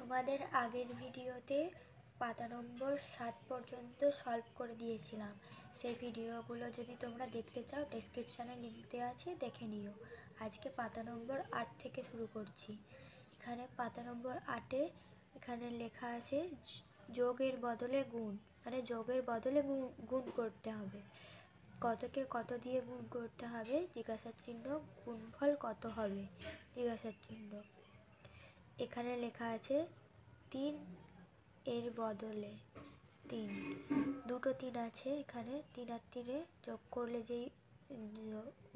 তোমাদের আগের ভিডিওতে পাতা নম্বর 7 পর্যন্ত সলভ করে দিয়েছিলাম। সেই ভিডিওগুলো যদি তোমরা দেখতে চাও ডেসক্রিপশানে লিঙ্ক দেওয়া আছে, দেখে নিও। আজকে পাতা নম্বর 8 থেকে শুরু করছি। এখানে পাতা নম্বর 8-এ এখানে লেখা আছে যোগের বদলে গুণ, মানে যোগের বদলে গুণ করতে হবে। কতকে কত দিয়ে গুণ করতে হবে জিজ্ঞাসা চিহ্ন, গুণফল কত হবে জিজ্ঞাসা চিহ্ন। এখানে লেখা আছে 3 এর বদলে 3, দুটো 3 আছে এখানে। 3 আর 3-এ যোগ করলে যেই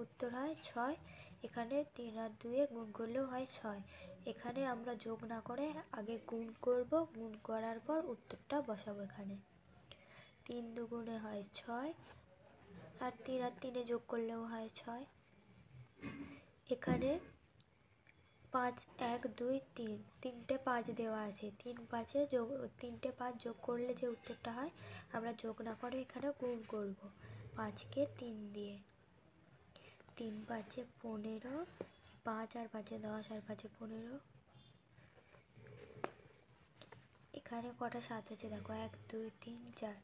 উত্তর হয় 6, এখানে 3 আর 2-এ গুণ করলেও হয় 6। এখানে আমরা যোগ না করে আগে গুণ করব, গুণ করার পর উত্তরটা বসাবো। এখানে 3 দুগুণে হয় 6, আর 3 আর 3-এ যোগ করলেও হয় 6। এখানে 5 1 2 3, তিনটে 5 দেওয়া আছে। 3টে 5 যোগ করলে যে উত্তরটা হয় আমরা যোগ না করে এখানে গুণ করব 5কে 3 দিয়ে। 3 5 15, 5 আর 5 10, আর 5 15। এখানে কটা 7 আছে দেখো, 1 2 3 4,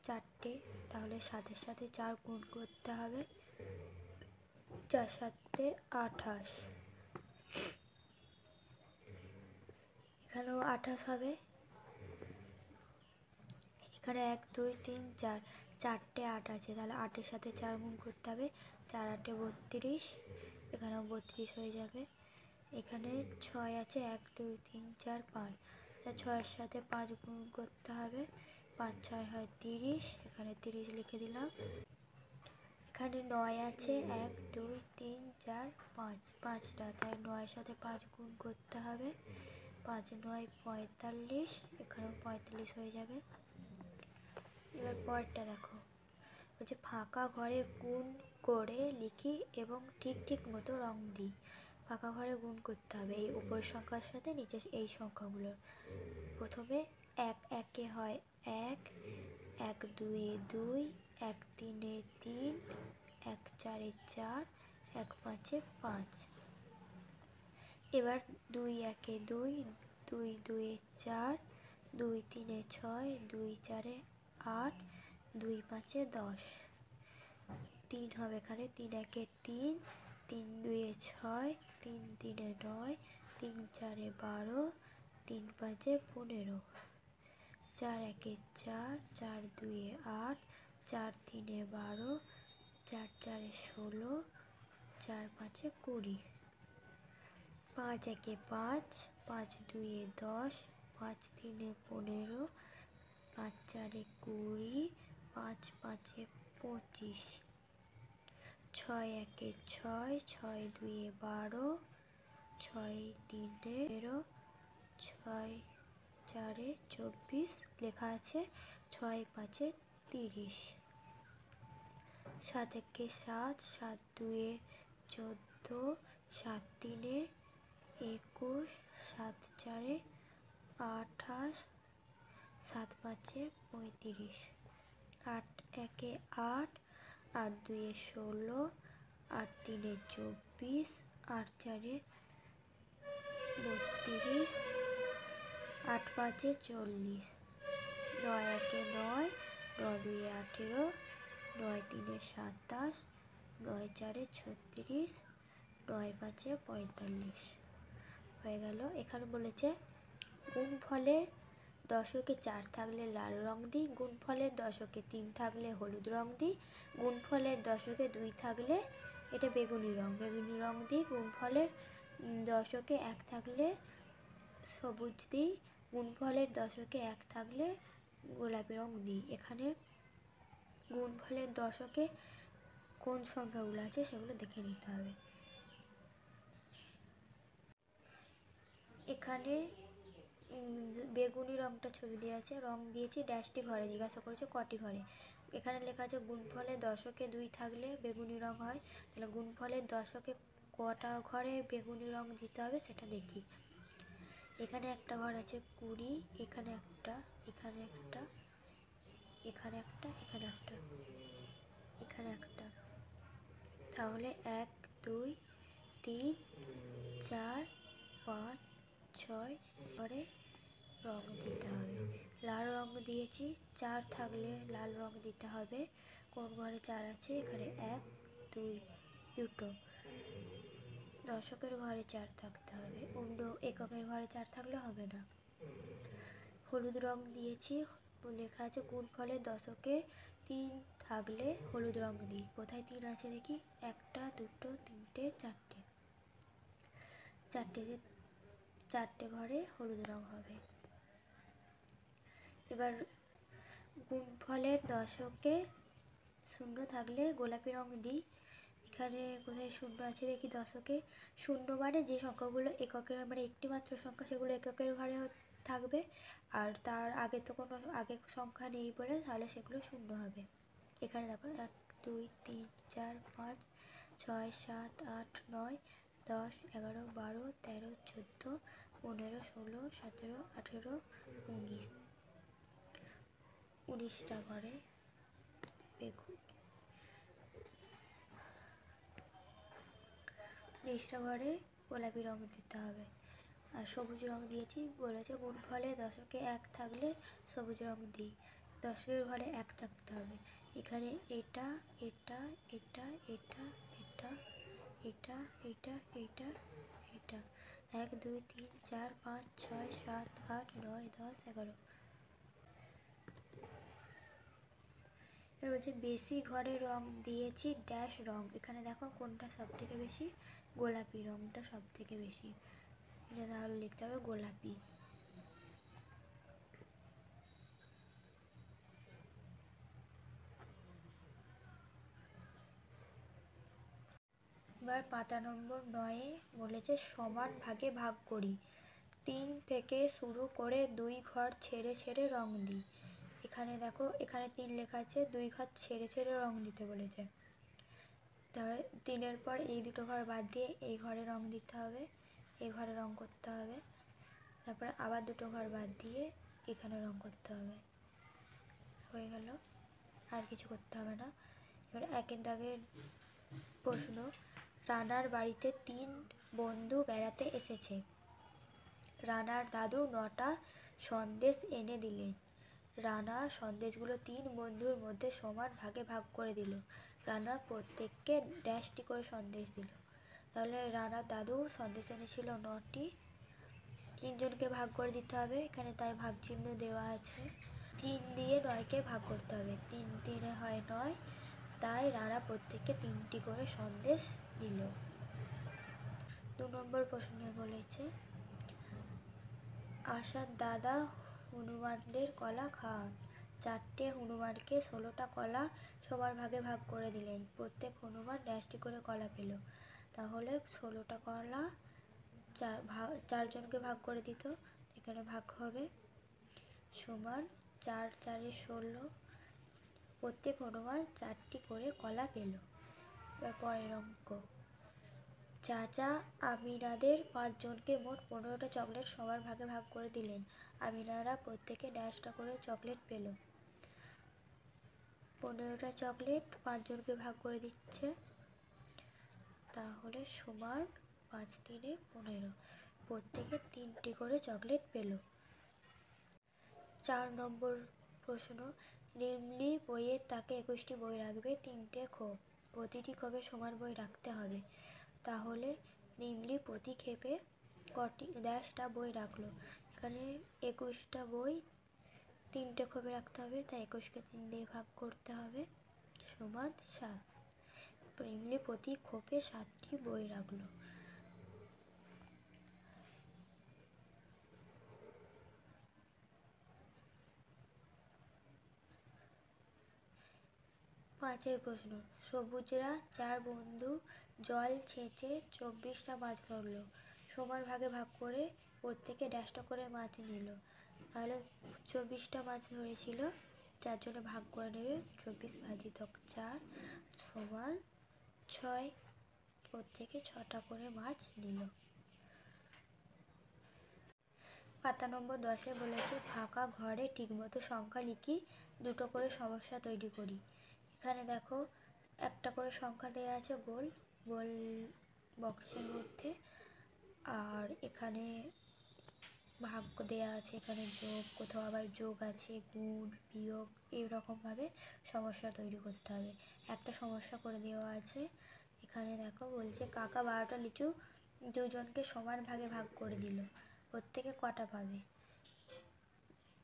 4টে। তাহলে 7-এর সাথে 4 গুণ করতে হবে, 4 7-এ 28। এখানেও 28 হবে। এখানে 1 2 3 4, 4টে 8 আছে, তাহলে 8-এর সাথে 4 গুণ করতে হবে, 4 8-এ 32, এখানেও 32 হয়ে যাবে। এখানে 6 আছে, 1 2 3 4 5, 6-এর সাথে 5 গুণ করতে হবে, 5 6 হয় 30, এখানে 30 লিখে দিলাম। এখানে 9 আছে, 1 2 3 4 5, 5টা, তাই 9-এর সাথে 5 গুণ করতে হবে, 5 9 45, এখানেও 45 হয়ে যাবে। এবার পরেরটা দেখো, বলছে ফাঁকা ঘরে গুণ করে লিখি এবং ঠিক ঠিক মতো রং দিই। ফাঁকা ঘরে গুণ করতে হবে এই উপরের সংখ্যার সাথে নিচের এই সংখ্যাগুলো। প্রথমে 1 1-এ হয় 1, 1 2-এ 2, 1 3-এ 3, 1 4-এ 4, 1 5-এ 5। এবার 2 1-এ 2, 2 2-এ 4, 2 3-এ 6, 2 4-এ 8, 2 5-এ 10। 3 হবে এখানে, 3 1-এ 3, 3 2-এ 6, 3 3-এ 9, 3 4-এ 12, 3 5-এ 15, 4 1-এ 4, 4 2-এ 8, 4 3-এ 12, 4 4-এ 16, 4 5-এ 20, 5 1-এ 5, 5 2-এ 10, 5 3-এ 15, 5 4-এ 20, 5 5-এ 25, 6 1-এ 6, 6 2-এ 12, 6 3-এ 13, 6 4-এ 24 লেখা আছে, 6 5-এ 30, 7 1-এ 7, 7 2-এ 14, 7 3-এ 21, 7 4-এ 28, 7 5-এ 35, 8 1-এ 8, 8 2-এ 16, 8 3-এ 24, 8 4-এ 32, 8 5-এ 40, 9 1-এ 9, 9 2-এ 18, 9 3-এ 27, 9 4-এ 36, 9 5-এ 45 হয়ে গেল। এখানে বলেছে গুণফলের দশকে 4 থাকলে লাল রং দিই, গুণফলের দশকে 3 থাকলে হলুদ রং দিই, গুণফলের দশকে 2 থাকলে এটা বেগুনি রং দিই, গুণফলের দশকে 1 থাকলে সবুজ দিই, গুণফলের দশকে 1 থাকলে গোলাপি রং দিই। এখানে গুণফলের দশকে কোন সংখ্যাগুলো আছে সেগুলো দেখে নিতে হবে। এখানে বেগুনি রংটা ছবি দেওয়া আছে, রং দিয়েছি, ড্যাশটি ঘরে জিজ্ঞাসা করেছে কটি ঘরে। এখানে লেখা আছে গুণফলের দশকে 2 থাকলে বেগুনি রং হয়, তাহলে গুণফলের দশকে কটা ঘরে বেগুনি রং দিতে হবে সেটা দেখি। এখানে একটা ঘর আছে 20, এখানে একটা, এখানে একটা, এখানে একটা, এখানে একটা, এখানে একটা, তাহলে 1 2 3 4 5 6 পরে রং দিতে হবে। লাল রং দিয়েছি, 4 থাকলে লাল রং দিতে হবে। কোন ঘরে 4 আছে? এখানে 1 2 দুটো। দশকের ঘরে 4 থাকতে হবে, অন্য এককের ঘরে 4 থাকলে হবে না। হলুদ রং দিয়েছি, লেখা আছে গুণফলের দশকে 3 থাকলে হলুদ রং দিই। কোথায় 3 আছে দেখি? 1 2 3 4, চারটে ঘরে হলুদ রং হবে। এবার গুণফলের দশকে 0 থাকলে গোলাপি রং দিই। এখানে কোথায় 0 আছে দেখি? দশকে 0 মানে যে সংখ্যাগুলো এককের, মানে একটি মাত্র সংখ্যা, সেগুলো এককের ঘরে থাকবে। আর তার আগে তো কোনো আগের সংখ্যা নেই বলে তাহলে সেগুলো 0 হবে। এখানে দেখো 1 2 3 4 5 6 7 8 9 10 11 12 13 14 15 16 17 18 19, 19টা ঘরে বেগুন, 19টা ঘরে গোলাপি রং দিতে হবে। আর সবুজ রং দিয়েছি, বলেছে গুণফলে দশকে 1 থাকলে সবুজ রং দিই। দশকের ঘরে 1 থাকতে হবে। এখানে এটা এটা এটা এটা এটা এটা এটা এটা এটা 1 2 3 4 5 6 7 8 9 10 11। এবার বলছে বেশি ঘরে রং দিয়েছি ড্যাশ রং। এখানে দেখো কোনটা সব থেকে বেশি? গোলাপি রংটা সব থেকে বেশি, এটা তাহলে লিখতে হবে গোলাপি। এবার পাতা নম্বর 9 বলেছে সমান ভাগে ভাগ করি। 3 থেকে শুরু করে 2 ঘর ছেড়ে ছেড়ে রং দিই। এখানে দেখো, এখানে 3 লেখা আছে, 2 ঘর ছেড়ে ছেড়ে রং দিতে বলেছে। তাহলে 3-এর পর এই দুটো ঘর বাদ দিয়ে এই ঘরে রং দিতে হবে, এই ঘরে রং করতে হবে। তারপরে আবার দুটো ঘর বাদ দিয়ে এখানে রং করতে হবে। হয়ে গেল, আর কিছু করতে হবে না। এবার 1 দাগের প্রশ্ন, রানার বাড়িতে 3 বন্ধু বেড়াতে এসেছে। রানার দাদু 9টা সন্দেশ এনে দিলেন। রানা সন্দেশগুলো 3 বন্ধুর মধ্যে সমান ভাগে ভাগ করে দিল। রানা প্রত্যেককে ড্যাশটি করে সন্দেশ দিল। তাহলে রানার দাদু সন্দেশ এনেছিল 9টি, 3 জনকে ভাগ করে দিতে হবে। এখানে তাই ভাগ চিহ্ন দেওয়া আছে। 3 দিয়ে 9কে ভাগ করতে হবে, 3 3 হয় 9, তাই রানা প্রত্যেককে 3টি করে সন্দেশ দিল। 2 নম্বর প্রশ্নে বলেছে আশার দাদা হনুমানদের কলা খাওয়ান। 4টে হনুমানকে 16টা কলা সবার ভাগে ভাগ করে দিলেন। প্রত্যেক হনুমান ড্যাশটি করে কলা পেল। তাহলে 16টা কলা 4 জনকে ভাগ করে দিত, এখানে ভাগ হবে সমান 4 4 16। প্রত্যেক হনুমান 4টি করে কলা পেল। এবার পরের অঙ্ক, চাচা আমিনাদের 5 জনকে মোট 15টা চকলেট সবার ভাগে ভাগ করে দিলেন। আমিনারা প্রত্যেকে ড্যাশটা করে চকলেট পেল। 15টা চকলেট 5 জনকে ভাগ করে দিচ্ছে, তাহলে সমান 5 3 15, প্রত্যেকে 3টি করে চকলেট পেল। 4 নম্বর প্রশ্ন, নিম্লি বইয়ের তাকে 21টি বই রাখবে, 3টে খোপ, প্রতিটি খোপে সমান বই রাখতে হবে। তাহলে নিম্লি প্রতি ক্ষেপে কটি ড্যাশটা বই রাখলো। এখানে 21টা বই 3টে খোপে রাখতে হবে, তাই 21কে 3 দিয়ে ভাগ করতে হবে, সমান 7। নিম্লি প্রতি খোপে 7টি বই রাখলো। 5 প্রশ্ন, সবুজরা 4 বন্ধু জল ছেঁচে 24টা মাছ ধরলো। সমান ভাগে ভাগ করে প্রত্যেকে ড্যাশটা করে মাছ নিল। তাহলে 24টা মাছ ধরেছিল, 4 জনে ভাগ করে নেবে, 24 ভাজিতক 4 সমান 6, প্রত্যেকে 6টা করে মাছ নিল। পাতা নম্বর 10 বলেছে ফাঁকা ঘরে ঠিকমতো সংখ্যা লিখি, দুটো করে সমস্যা তৈরি করি। এখানে দেখো একটা করে সংখ্যা দেওয়া আছে গোল গোল বক্সের মধ্যে, আর এখানে ভাগ দেওয়া আছে, এখানে যোগ, কোথাও আবার যোগ আছে, গুণ, বিয়োগ, এইরকমভাবে সমস্যা তৈরি করতে হবে। একটা সমস্যা করে দেওয়া আছে, এখানে দেখো বলছে কাকা 12টা লিচু দুজনকে সমান ভাগে ভাগ করে দিল, প্রত্যেকে কটা পাবে?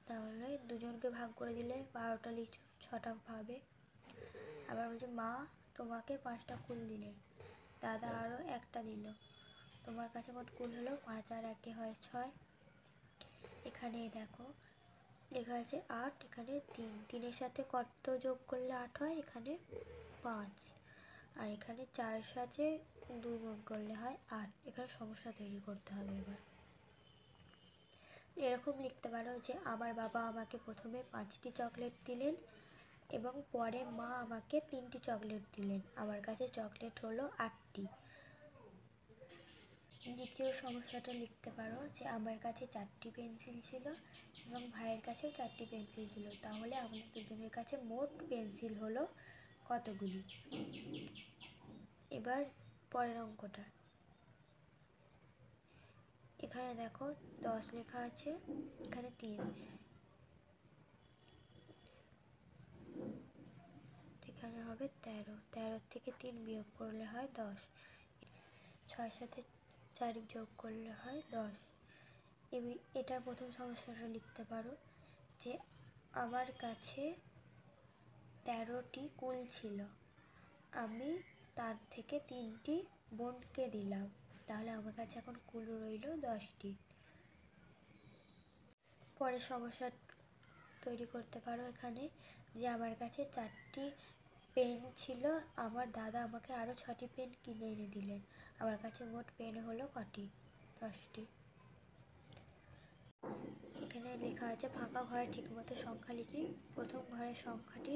তাহলে দুজনকে ভাগ করে দিলে 12টা লিচু 6টা পাবে। আবার বলছে মা তোমাকে 5টা কুল দিলেন, দাদা আরও একটা দিল, তোমার কাছে মোট কুল হলো 5 আর 1 হয় 6। এখানে দেখো লেখা আছে 8, এখানে 3, 3-এর সাথে কত যোগ করলে 8 হয়? এখানে 5। আর এখানে 4-এর সাথে 2 গুণ করলে হয় 8। এখানে সমস্যা তৈরি করতে হবে। এবার এরকম লিখতে পারো যে আমার বাবা আমাকে প্রথমে 5টি চকলেট দিলেন এবং পরে মা আমাকে 3টি চকলেট দিলেন, আমার কাছে চকলেট হলো 8টি। দ্বিতীয় সমস্যাটা লিখতে পারো যে আমার কাছে 4টি পেন্সিল ছিল এবং ভাইয়ের কাছেও 4টি পেন্সিল ছিল, তাহলে আমাদের দুজনের কাছে মোট পেন্সিল হলো কতগুলি? এবার পরের অঙ্কটা, এখানে দেখো 10 লেখা আছে, এখানে 3, এখানে হবে 13, 13 থেকে 3 বিয়োগ করলে হয় 10, 6-এর সাথে 4 যোগ করলে হয় 10। এটার প্রথম সমস্যাটা লিখতে পারো যে আমার কাছে 13টি কুল ছিল, আমি তার থেকে 3টি বোনকে দিলাম, তাহলে আমার কাছে এখন কুল রইল 10টি। পরের সমস্যা তৈরি করতে পারো এখানে যে আমার কাছে 4টি পেন ছিল, আমার দাদা আমাকে আরও 6টি পেন কিনে এনে দিলেন, আমার কাছে মোট পেন হলো কটি? 10টি। এখানে লেখা আছে ফাঁকা ঘরে ঠিকমতো সংখ্যা লিখি, প্রথম ঘরের সংখ্যাটি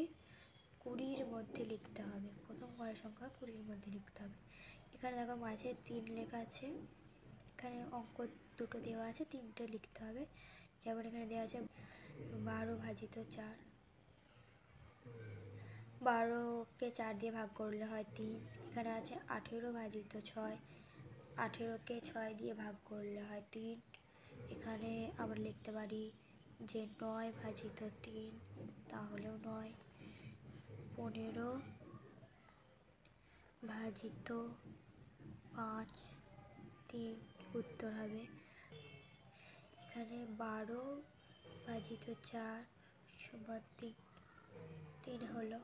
20-র মধ্যে লিখতে হবে, প্রথম ঘরের সংখ্যা 20-র মধ্যে লিখতে হবে। এখানে দেখো মাঝে 3 লেখা আছে, এখানে অঙ্ক দুটো দেওয়া আছে, 3টে লিখতে হবে। যেমন এখানে দেওয়া আছে 12 ভাজিত 4, 12কে 4 দিয়ে ভাগ করলে হয় 3। এখানে আছে 18 ভাজিত 6, 18কে 6 দিয়ে ভাগ করলে হয় 3। এখানে আবার লিখতে পারি যে 9 ভাজিত 3, তাহলেও 9। 15 ভাজিত 5, 3 উত্তর হবে। এখানে 12 ভাজিত 4 সমান 3 হলো।